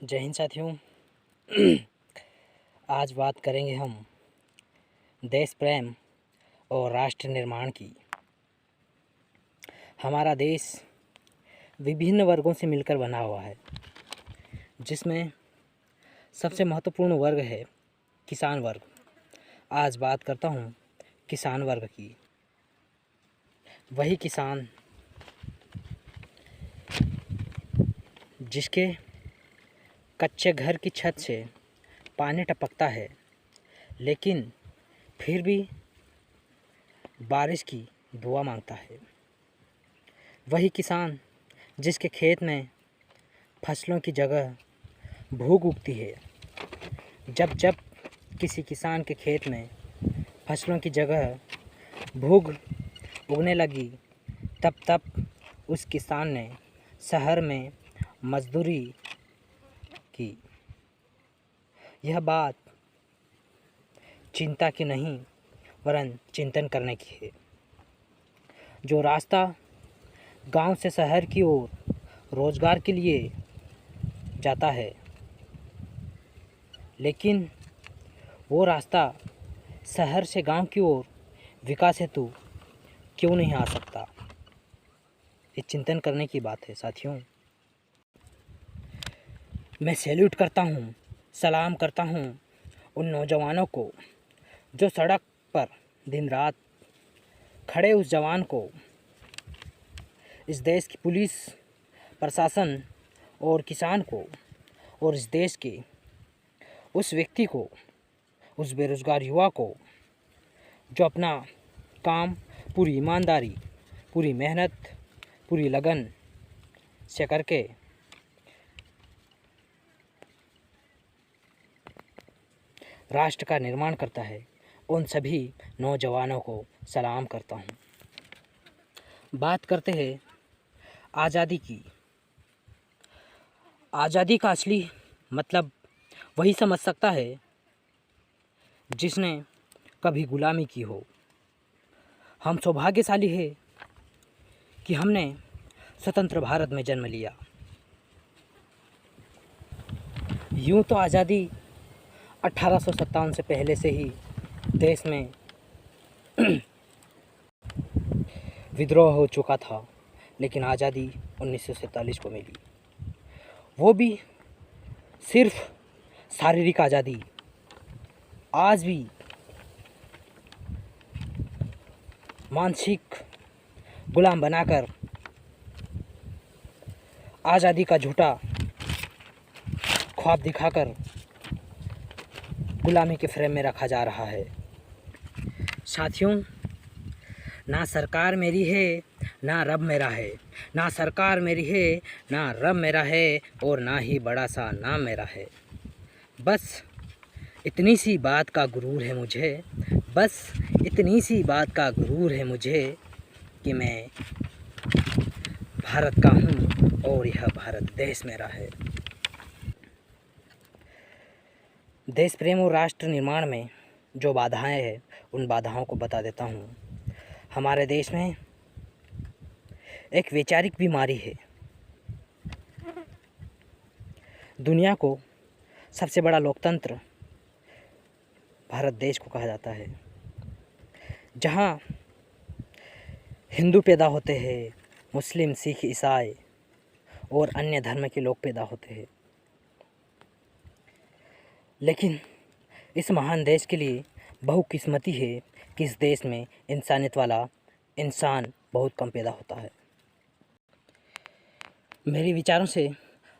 जय हिंद साथियों। आज बात करेंगे हम देश प्रेम और राष्ट्र निर्माण की। हमारा देश विभिन्न वर्गों से मिलकर बना हुआ है, जिसमें सबसे महत्वपूर्ण वर्ग है किसान वर्ग। आज बात करता हूँ किसान वर्ग की। वही किसान जिसके कच्चे घर की छत से पानी टपकता है, लेकिन फिर भी बारिश की दुआ मांगता है। वही किसान जिसके खेत में फसलों की जगह भूख उगती है। जब जब किसी किसान के खेत में फसलों की जगह भूख उगने लगी, तब तब उस किसान ने शहर में मजदूरी की। यह बात चिंता की नहीं, वरन चिंतन करने की है। जो रास्ता गांव से शहर की ओर रोजगार के लिए जाता है, लेकिन वो रास्ता शहर से गांव की ओर विकास हेतु क्यों नहीं आ सकता? ये चिंतन करने की बात है साथियों। मैं सैल्यूट करता हूँ, सलाम करता हूँ उन नौजवानों को जो सड़क पर दिन रात खड़े उस जवान को, इस देश की पुलिस प्रशासन और किसान को, और इस देश के उस व्यक्ति को, उस बेरोज़गार युवा को जो अपना काम पूरी ईमानदारी, पूरी मेहनत, पूरी लगन से करके राष्ट्र का निर्माण करता है, उन सभी नौजवानों को सलाम करता हूँ। बात करते हैं आज़ादी की। आज़ादी का असली मतलब वही समझ सकता है जिसने कभी गुलामी की हो। हम सौभाग्यशाली है कि हमने स्वतंत्र भारत में जन्म लिया। यूँ तो आज़ादी 1857 से पहले से ही देश में विद्रोह हो चुका था, लेकिन आज़ादी 1947 को मिली। वो भी सिर्फ शारीरिक आज़ादी। आज भी मानसिक गुलाम बनाकर आज़ादी का झूठा ख्वाब दिखाकर गुलामी के फ्रेम में रखा जा रहा है। साथियों, ना सरकार मेरी है, ना रब मेरा है। ना सरकार मेरी है, ना रब मेरा है, और ना ही बड़ा सा नाम मेरा है। बस इतनी सी बात का गुरूर है मुझे, बस इतनी सी बात का गुरूर है मुझे कि मैं भारत का हूँ और यह भारत देश मेरा है। देश प्रेम और राष्ट्र निर्माण में जो बाधाएं हैं, उन बाधाओं को बता देता हूँ। हमारे देश में एक वैचारिक बीमारी है। दुनिया को सबसे बड़ा लोकतंत्र भारत देश को कहा जाता है, जहाँ हिंदू पैदा होते हैं, मुस्लिम, सिख, ईसाई और अन्य धर्म के लोग पैदा होते हैं। लेकिन इस महान देश के लिए बहुकिस्मती है कि इस देश में इंसानियत वाला इंसान बहुत कम पैदा होता है। मेरे विचारों से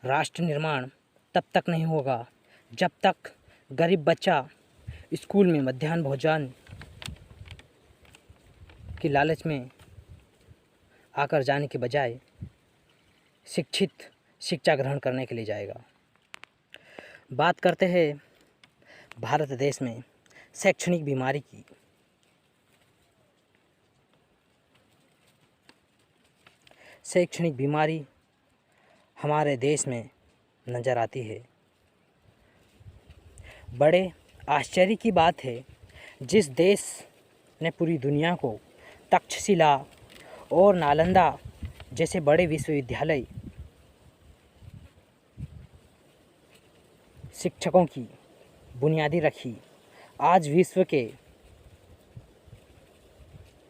राष्ट्र निर्माण तब तक नहीं होगा जब तक गरीब बच्चा स्कूल में मध्याह्न भोजन की लालच में आकर जाने के बजाय शिक्षित शिक्षा ग्रहण करने के लिए जाएगा। बात करते हैं भारत देश में शैक्षणिक बीमारी की। शैक्षणिक बीमारी हमारे देश में नज़र आती है। बड़े आश्चर्य की बात है, जिस देश ने पूरी दुनिया को तक्षशिला और नालंदा जैसे बड़े विश्वविद्यालय शिक्षकों की बुनियादी रखी। आज विश्व के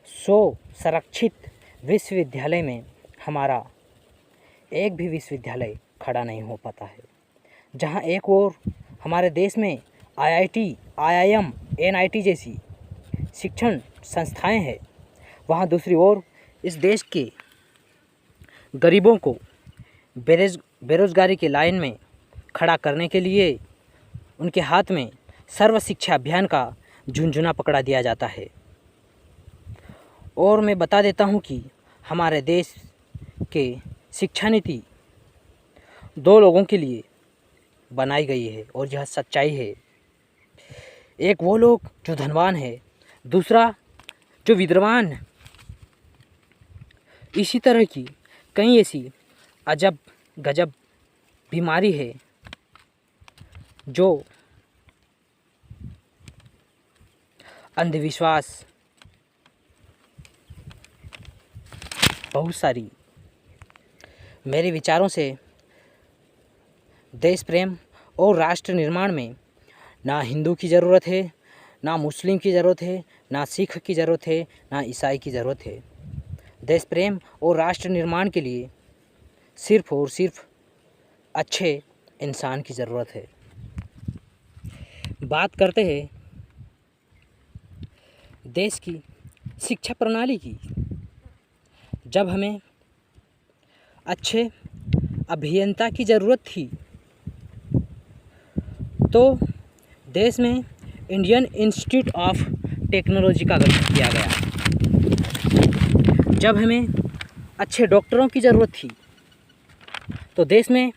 100 संरक्षित विश्वविद्यालय में हमारा एक भी विश्वविद्यालय खड़ा नहीं हो पाता है। जहाँ एक ओर हमारे देश में IIT, IIM, NIT जैसी शिक्षण संस्थाएं हैं, वहाँ दूसरी ओर इस देश के गरीबों को बेरोज़गारी के लाइन में खड़ा करने के लिए उनके हाथ में सर्व शिक्षा अभियान का झुनझुना पकड़ा दिया जाता है। और मैं बता देता हूँ कि हमारे देश के शिक्षा नीति 2 लोगों के लिए बनाई गई है और यह सच्चाई है। एक वो लोग जो धनवान है, दूसरा जो विद्वान है। इसी तरह की कई ऐसी अजब गजब बीमारी है जो अंधविश्वास बहुत सारी मेरे विचारों से देश प्रेम और राष्ट्र निर्माण में ना हिंदू की ज़रूरत है, ना मुस्लिम की ज़रूरत है, ना सिख की ज़रूरत है, ना ईसाई की ज़रूरत है। देश प्रेम और राष्ट्र निर्माण के लिए सिर्फ़ और सिर्फ अच्छे इंसान की ज़रूरत है। बात करते हैं देश की शिक्षा प्रणाली की। जब हमें अच्छे अभियंता की ज़रूरत थी तो देश में इंडियन इंस्टीट्यूट ऑफ टेक्नोलॉजी का गठन किया गया। जब हमें अच्छे डॉक्टरों की ज़रूरत थी तो देश में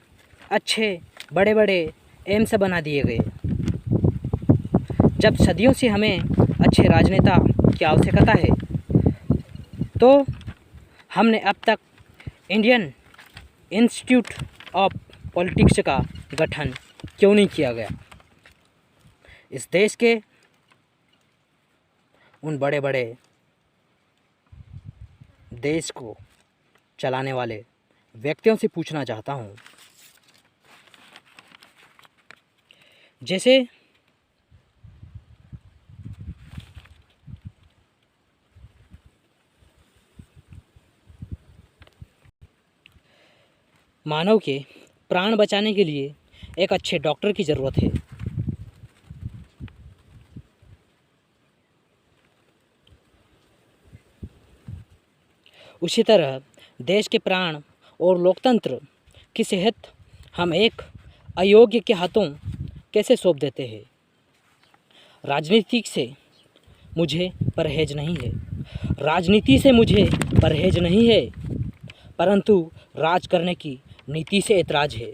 अच्छे बड़े बड़े एम्स बना दिए गए। जब सदियों से हमें अच्छे राजनेता की आवश्यकता है तो हमने अब तक इंडियन इंस्टीट्यूट ऑफ पॉलिटिक्स का गठन क्यों नहीं किया गया। इस देश के उन बड़े बड़े देश को चलाने वाले व्यक्तियों से पूछना चाहता हूँ, जैसे मानव के प्राण बचाने के लिए एक अच्छे डॉक्टर की ज़रूरत है। उसी तरह देश के प्राण और लोकतंत्र की सेहत हम एक अयोग्य के हाथों कैसे सौंप देते हैं। राजनीति से मुझे परहेज नहीं है, राजनीति से मुझे परहेज नहीं है, परंतु राज करने की नीति से ऐतराज़ है।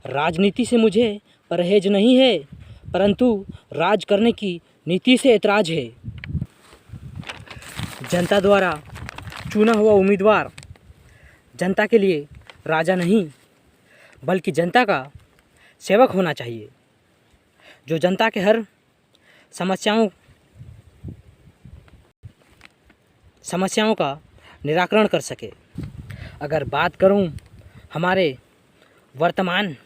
राजनीति से मुझे परहेज नहीं है, परंतु राज करने की नीति से ऐतराज़ है। जनता द्वारा चुना हुआ उम्मीदवार जनता के लिए राजा नहीं बल्कि जनता का सेवक होना चाहिए, जो जनता के हर समस्याओं का निराकरण कर सके। अगर बात करूं हमारे वर्तमान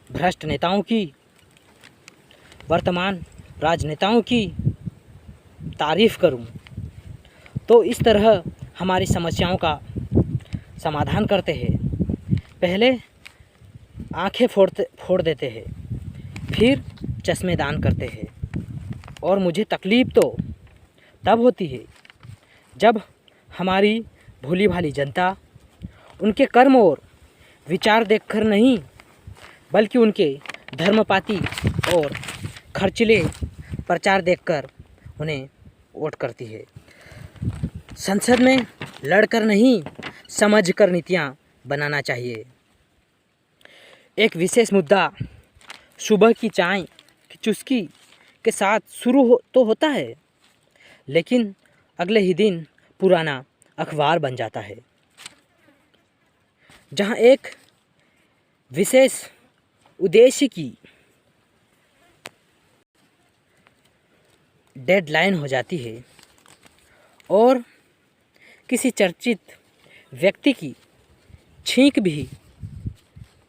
भ्रष्ट नेताओं की, वर्तमान राजनेताओं की तारीफ़ करूं तो इस तरह हमारी समस्याओं का समाधान करते हैं। पहले आंखें फोड़ देते हैं, फिर चश्मे दान करते हैं। और मुझे तकलीफ़ तो तब होती है जब हमारी भोली भाली जनता उनके कर्म और विचार देखकर नहीं बल्कि उनके धर्मपाती और खर्चीले प्रचार देखकर उन्हें वोट करती है। संसद में लड़कर नहीं समझकर नीतियाँ बनाना चाहिए। एक विशेष मुद्दा सुबह की चाय की चुस्की के साथ शुरू तो होता है, लेकिन अगले ही दिन पुराना अखबार बन जाता है। जहाँ एक विशेष उद्देश्य की डेडलाइन हो जाती है और किसी चर्चित व्यक्ति की छींक भी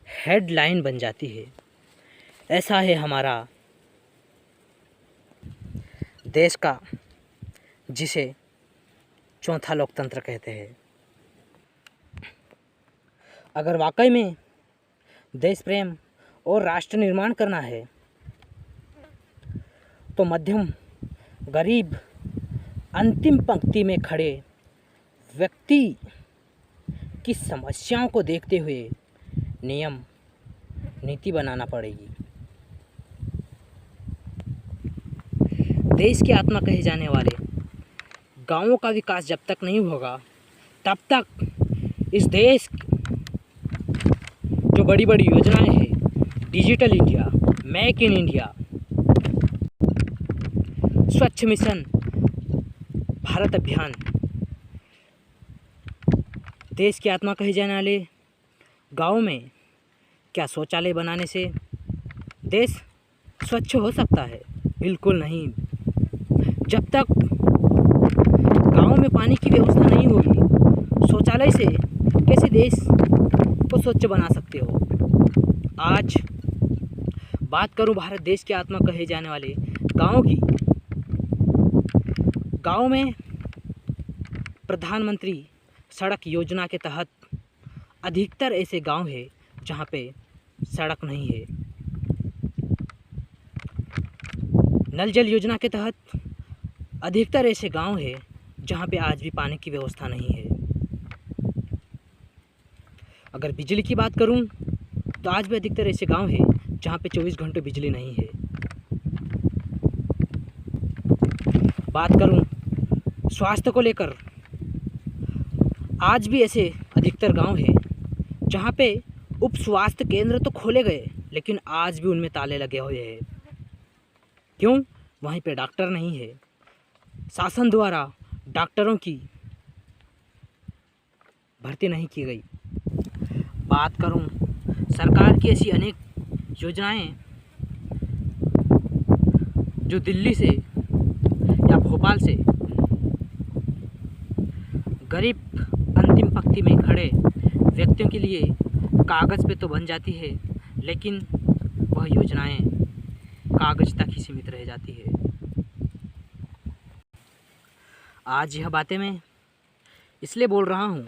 हेडलाइन बन जाती है। ऐसा है हमारा देश का, जिसे चौथा लोकतंत्र कहते हैं। अगर वाकई में देश प्रेम और राष्ट्र निर्माण करना है तो मध्यम गरीब अंतिम पंक्ति में खड़े व्यक्ति की समस्याओं को देखते हुए नियम नीति बनाना पड़ेगी। देश की आत्मा कहे जाने वाले गांवों का विकास जब तक नहीं होगा तब तक इस देश जो बड़ी बड़ी योजनाएं हैं, digital India, make in India, स्वच्छ मिशन भारत अभियान, देश की आत्मा कहे जाने वाले गाँव में क्या शौचालय बनाने से देश स्वच्छ हो सकता है? बिल्कुल नहीं। जब तक गांव में पानी की व्यवस्था नहीं होगी, शौचालय से कैसे देश को स्वच्छ बना सकते हो? आज बात करूं भारत देश की आत्मा कहे जाने वाले गाँव की। गांव में प्रधानमंत्री सड़क योजना के तहत अधिकतर ऐसे गांव हैं जहां पे सड़क नहीं है। नल जल योजना के तहत अधिकतर ऐसे गांव हैं जहां पे आज भी पानी की व्यवस्था नहीं है। अगर बिजली की बात करूं तो आज भी अधिकतर ऐसे गांव हैं जहां पे 24 घंटे बिजली नहीं है। बात करूं स्वास्थ्य को लेकर, आज भी ऐसे अधिकतर गांव हैं जहां पे उप स्वास्थ्य केंद्र तो खोले गए लेकिन आज भी उनमें ताले लगे हुए हैं। क्यों? वहीं पे डॉक्टर नहीं है। शासन द्वारा डॉक्टरों की भर्ती नहीं की गई। बात करूं सरकार की ऐसी अनेक योजनाएं जो दिल्ली से या भोपाल से गरीब अंतिम पंक्ति में खड़े व्यक्तियों के लिए कागज़ पे तो बन जाती है, लेकिन वह योजनाएं कागज़ तक ही सीमित रह जाती है। आज यह बातें मैं इसलिए बोल रहा हूँ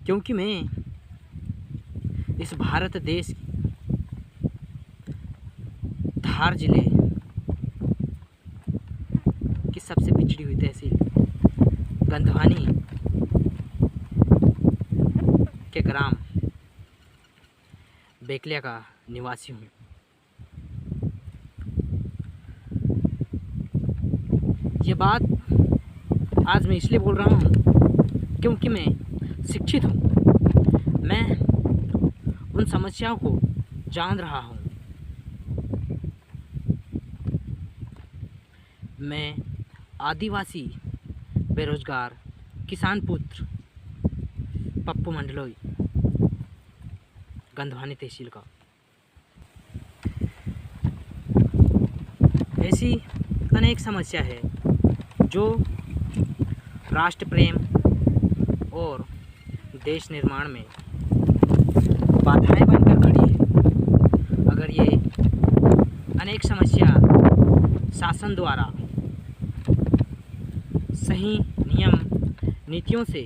क्योंकि मैं इस भारत देश धार जिले की सबसे पिछड़ी हुई तहसील गंधवानी के ग्राम बेकलिया का निवासी हूँ। ये बात आज मैं इसलिए बोल रहा हूँ क्योंकि मैं शिक्षित हूँ। मैं उन समस्याओं को जान रहा हूँ। मैं आदिवासी बेरोजगार किसान पुत्र पप्पू मंडलोई गंधवानी तहसील का। ऐसी अनेक समस्या है जो राष्ट्र प्रेम और देश निर्माण में बाधाएं बनकर खड़ी है। अगर ये अनेक समस्या शासन द्वारा सही नियम नीतियों से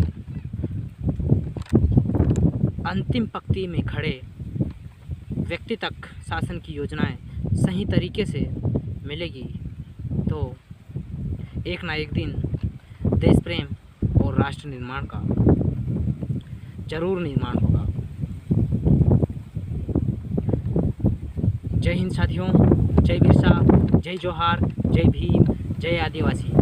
अंतिम पंक्ति में खड़े व्यक्ति तक शासन की योजनाएं सही तरीके से मिलेगी तो एक ना एक दिन देश प्रेम और राष्ट्र निर्माण का जरूर निर्माण होगा। जय हिंद साथियों, जय बिरसा, जय जोहार, जय भीम, जय आदिवासी।